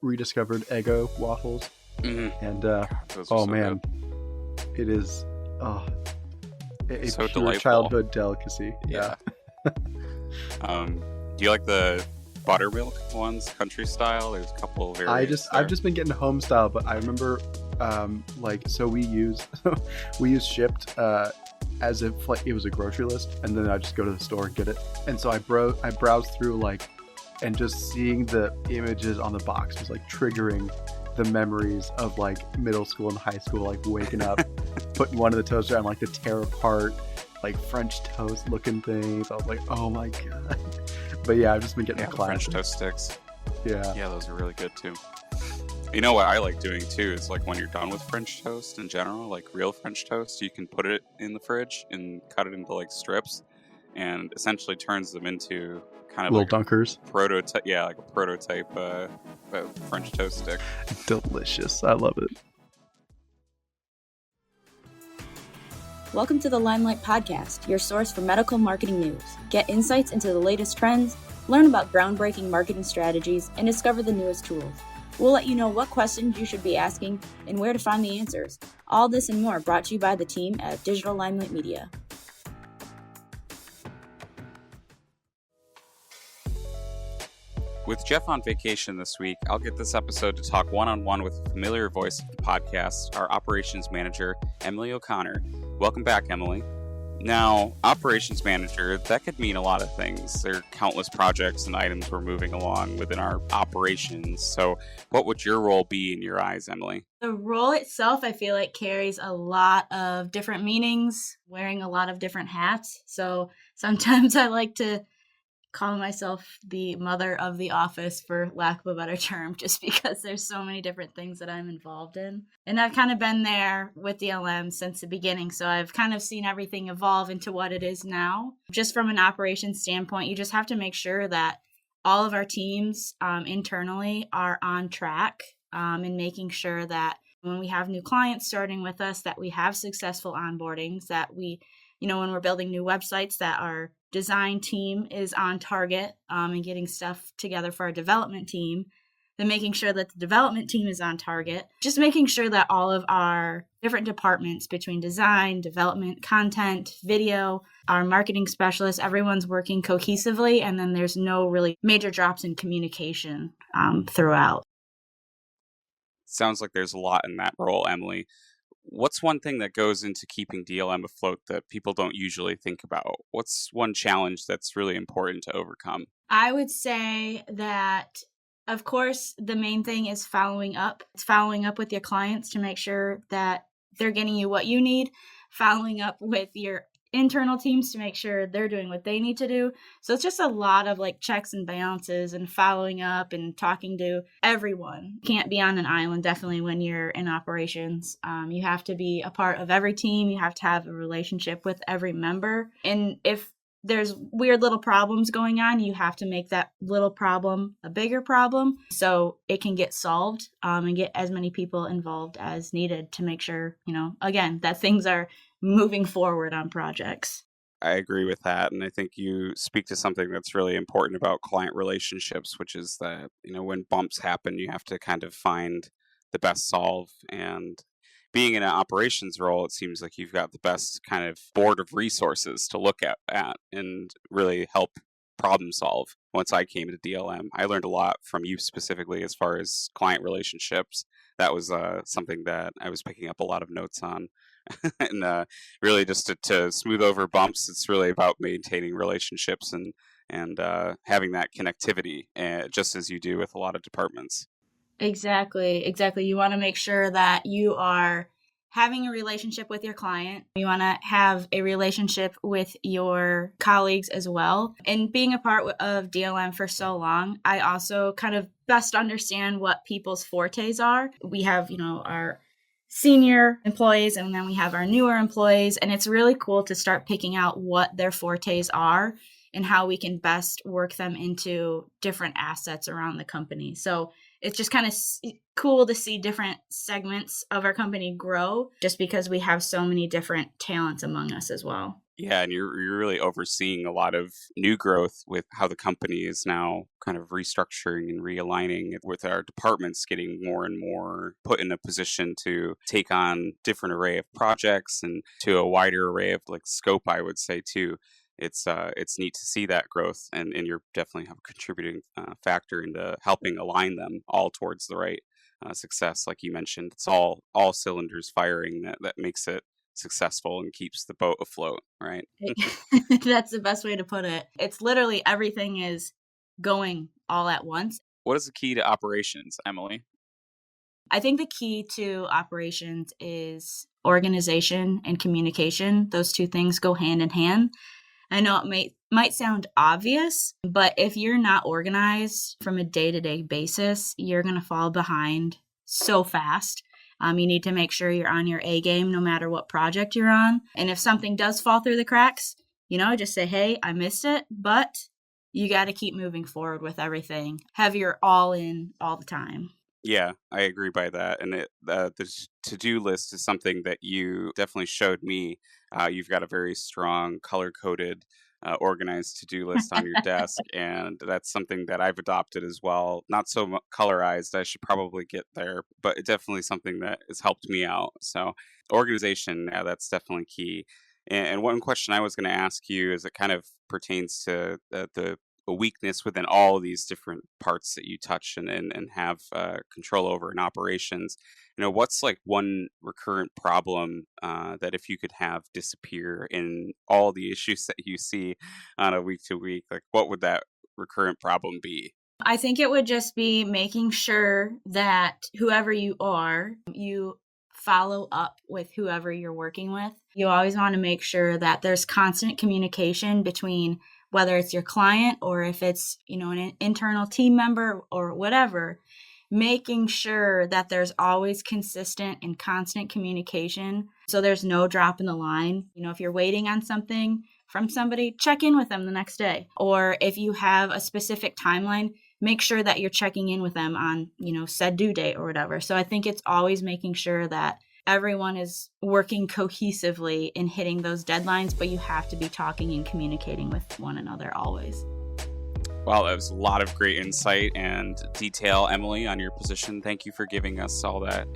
rediscovered Eggo waffles. Mm-hmm. And Those are so man, good. it is a So pure delightful. childhood delicacy. Yeah. Do you like the buttermilk ones, country style? There's a couple of variants. I've just been getting home style, but I remember so we use Shipt as if like it was a grocery list, and then I just go to the store and get it. And so I browsed through and just seeing the images on the box was like triggering the memories of like middle school and high school, like waking up, putting one in the toaster and like the tear apart like French toast looking things. I was like, oh my god. But yeah, I've just been getting the French toast sticks. Yeah, those are really good too. You know what I like doing too is like when you're done with French toast in general, like real French toast, you can put it in the fridge and cut it into like strips, and essentially turns them into kind of little like dunkers. Prototype, like a prototype French toast stick. Delicious. I love it. Welcome to the Limelight podcast, your source for medical marketing news. Get insights into the latest trends, learn about groundbreaking marketing strategies, and discover the newest tools. We'll let you know what questions you should be asking and where to find the answers. All this and more brought to you by the team at Digital Limelight Media. With Jeff on vacation this week, I'll get this episode to talk one-on-one with a familiar voice of the podcast, our operations manager, Emily O'Connor. Welcome back, Emily. Now, operations manager, that could mean a lot of things. There are countless projects and items we're moving along within our operations. So what would your role be in your eyes, Emily? The role itself, I feel like, carries a lot of different meanings, wearing a lot of different hats. So sometimes I like to call myself the mother of the office, for lack of a better term, just because there's so many different things that I'm involved in. And I've kind of been there with DLM since the beginning, so I've kind of seen everything evolve into what it is now. Just from an operations standpoint, you just have to make sure that all of our teams internally are on track in making sure that when we have new clients starting with us, that we have successful onboardings, that we, when we're building new websites, that our design team is on target and getting stuff together for our development team, then making sure that the development team is on target, just making sure that all of our different departments between design, development, content, video, our marketing specialists, everyone's working cohesively, and then there's no really major drops in communication throughout. Sounds like there's a lot in that role, Emily. What's one thing that goes into keeping DLM afloat that people don't usually think about? What's one challenge that's really important to overcome? I would say that, of course, the main thing is following up. It's following up with your clients to make sure that they're getting you what you need, following up with your internal teams to make sure they're doing what they need to do. So it's just a lot of like checks and balances and following up and talking to everyone. You can't be on an island, definitely, when you're in operations. You have to be a part of every team. You have to have a relationship with every member. And if there's weird little problems going on, you have to make that little problem a bigger problem so it can get solved and get as many people involved as needed to make sure, again, that things are moving forward on projects. I agree with that. And I think you speak to something that's really important about client relationships, which is that, when bumps happen, you have to kind of find the best solve. And being in an operations role, it seems like you've got the best kind of board of resources to look at and really help problem solve. Once I came to DLM, I learned a lot from you specifically as far as client relationships. That was something that I was picking up a lot of notes on. And really just to smooth over bumps, it's really about maintaining relationships and having that connectivity, just as you do with a lot of departments. Exactly. You want to make sure that you are having a relationship with your client. You want to have a relationship with your colleagues as well. And being a part of DLM for so long, I also kind of best understand what people's fortes are. We have, our senior employees, and then we have our newer employees, and it's really cool to start picking out what their fortes are and how we can best work them into different assets around the company. So it's just kind of cool to see different segments of our company grow just because we have so many different talents among us as well. Yeah, and you're really overseeing a lot of new growth with how the company is now kind of restructuring and realigning with our departments getting more and more put in a position to take on different array of projects and to a wider array of like scope, I would say too. It's neat to see that growth, and you're definitely have a contributing factor into helping align them all towards the right success. Like you mentioned, it's all cylinders firing that makes it successful and keeps the boat afloat, right? That's the best way to put it. It's literally everything is going all at once. What is the key to operations, Emily? I think the key to operations is organization and communication. Those two things go hand in hand. I know it might sound obvious, but if you're not organized from a day-to-day basis, you're going to fall behind so fast. You need to make sure you're on your A game no matter what project you're on. And if something does fall through the cracks, just say, hey, I missed it, but you got to keep moving forward with everything. Have your all in all the time. Yeah, I agree by that. And the to-do list is something that you definitely showed me. You've got a very strong color-coded, organized to-do list on your desk, and that's something that I've adopted as well. Not so colorized, I should probably get there, but it's definitely something that has helped me out. So organization, yeah, that's definitely key. And one question I was going to ask you is it kind of pertains to the a weakness within all these different parts that you touch and have control over in operations. What's like one recurrent problem that if you could have disappear in all the issues that you see on a week to week, like what would that recurrent problem be? I think it would just be making sure that whoever you are, you follow up with whoever you're working with. You always want to make sure that there's constant communication between whether it's your client or if it's, an internal team member or whatever, making sure that there's always consistent and constant communication. So there's no drop in the line. If you're waiting on something from somebody, check in with them the next day. Or if you have a specific timeline, make sure that you're checking in with them on, said due date or whatever. So I think it's always making sure that everyone is working cohesively in hitting those deadlines, but you have to be talking and communicating with one another always. Well, that was a lot of great insight and detail, Emily, on your position. Thank you for giving us all that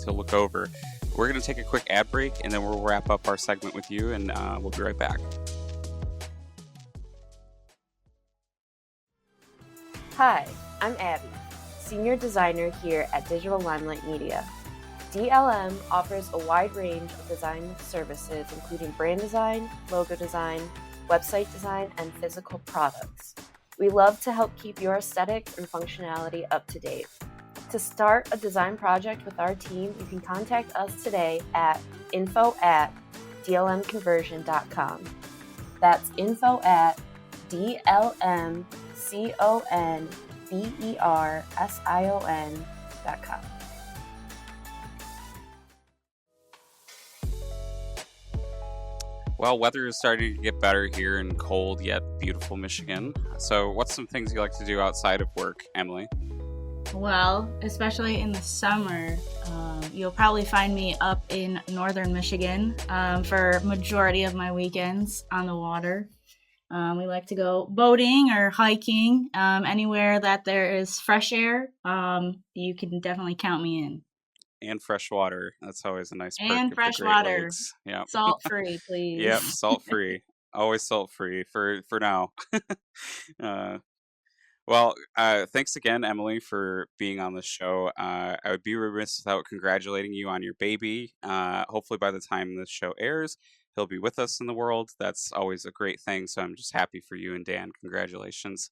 to look over. We're going to take a quick ad break, and then we'll wrap up our segment with you, and we'll be right back. Hi, I'm Abby, Senior Designer here at Digital Limelight Media. DLM offers a wide range of design services, including brand design, logo design, website design, and physical products. We love to help keep your aesthetics and functionality up to date. To start a design project with our team, you can contact us today at info@dlmconversion.com. That's info@dlmconversion.com. Well, weather is starting to get better here in cold yet beautiful Michigan. So what's some things you like to do outside of work, Emily? Well, especially in the summer, you'll probably find me up in northern Michigan for majority of my weekends on the water. We like to go boating or hiking anywhere that there is fresh air. You can definitely count me in. And fresh water. That's always a nice perk. And of the fresh Great water. Lakes. Yep. Salt free, please. Yep, salt free. Always salt free for now. Well, thanks again, Emily, for being on the show. I would be remiss without congratulating you on your baby. Hopefully by the time this show airs, he'll be with us in the world. That's always a great thing. So I'm just happy for you and Dan. Congratulations.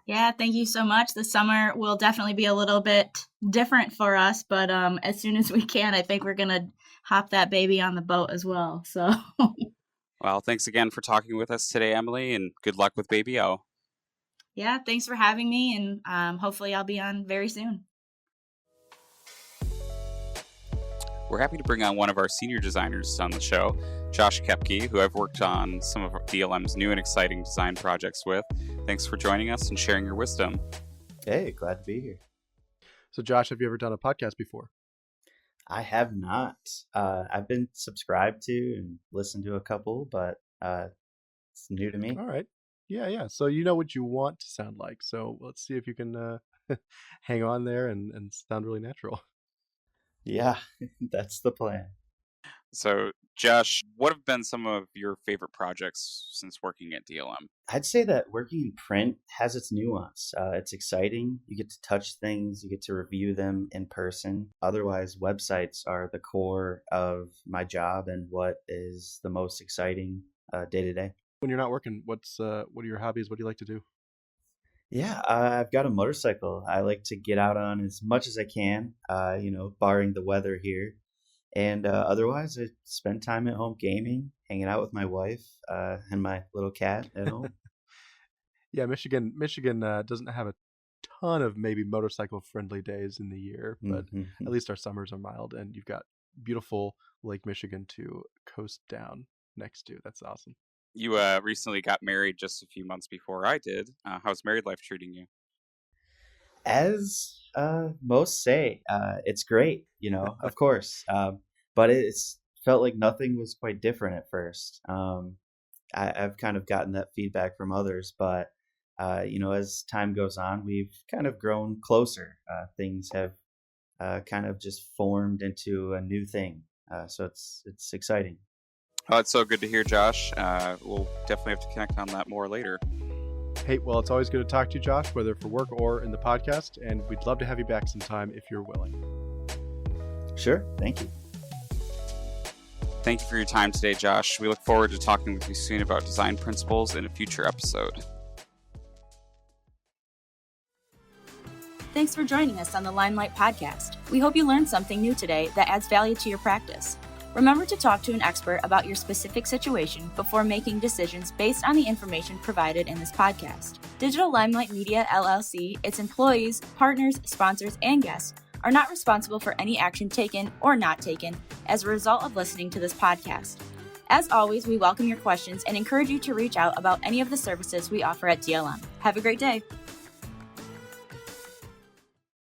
Yeah, thank you so much. The summer will definitely be a little bit different for us, but as soon as we can, I think we're going to hop that baby on the boat as well. So, well, thanks again for talking with us today, Emily, and good luck with Baby O. Yeah, thanks for having me, and hopefully I'll be on very soon. We're happy to bring on one of our senior designers on the show, Josh Kepke, who I've worked on some of DLM's new and exciting design projects with. Thanks for joining us and sharing your wisdom. Hey, glad to be here. So Josh, have you ever done a podcast before? I have not. I've been subscribed to and listened to a couple, but it's new to me. All right. Yeah. So you know what you want to sound like. So let's see if you can hang on there and sound really natural. Yeah, that's the plan. So, Josh, what have been some of your favorite projects since working at DLM? I'd say that working in print has its nuance. It's exciting. You get to touch things, you get to review them in person. Otherwise, websites are the core of my job and what is the most exciting day to day. When you're not working, what are your hobbies? What do you like to do? Yeah, I've got a motorcycle. I like to get out on as much as I can, barring the weather here. And otherwise, I spend time at home gaming, hanging out with my wife and my little cat at home. Yeah, Michigan doesn't have a ton of maybe motorcycle friendly days in the year, but at least our summers are mild, and you've got beautiful Lake Michigan to coast down next to. That's awesome. You recently got married just a few months before I did. How's married life treating you? As most say, it's great, of course. But it's felt like nothing was quite different at first. I've kind of gotten that feedback from others, but as time goes on, we've kind of grown closer. Things have kind of just formed into a new thing. So it's exciting. Oh, it's so good to hear, Josh. We'll definitely have to connect on that more later. Hey, well, it's always good to talk to you, Josh, whether for work or in the podcast, and we'd love to have you back sometime if you're willing. Sure. Thank you. Thank you for your time today, Josh. We look forward to talking with you soon about design principles in a future episode. Thanks for joining us on the Limelight podcast. We hope you learned something new today that adds value to your practice. Remember to talk to an expert about your specific situation before making decisions based on the information provided in this podcast. Digital Limelight Media, LLC, its employees, partners, sponsors, and guests are not responsible for any action taken or not taken as a result of listening to this podcast. As always, we welcome your questions and encourage you to reach out about any of the services we offer at DLM. Have a great day.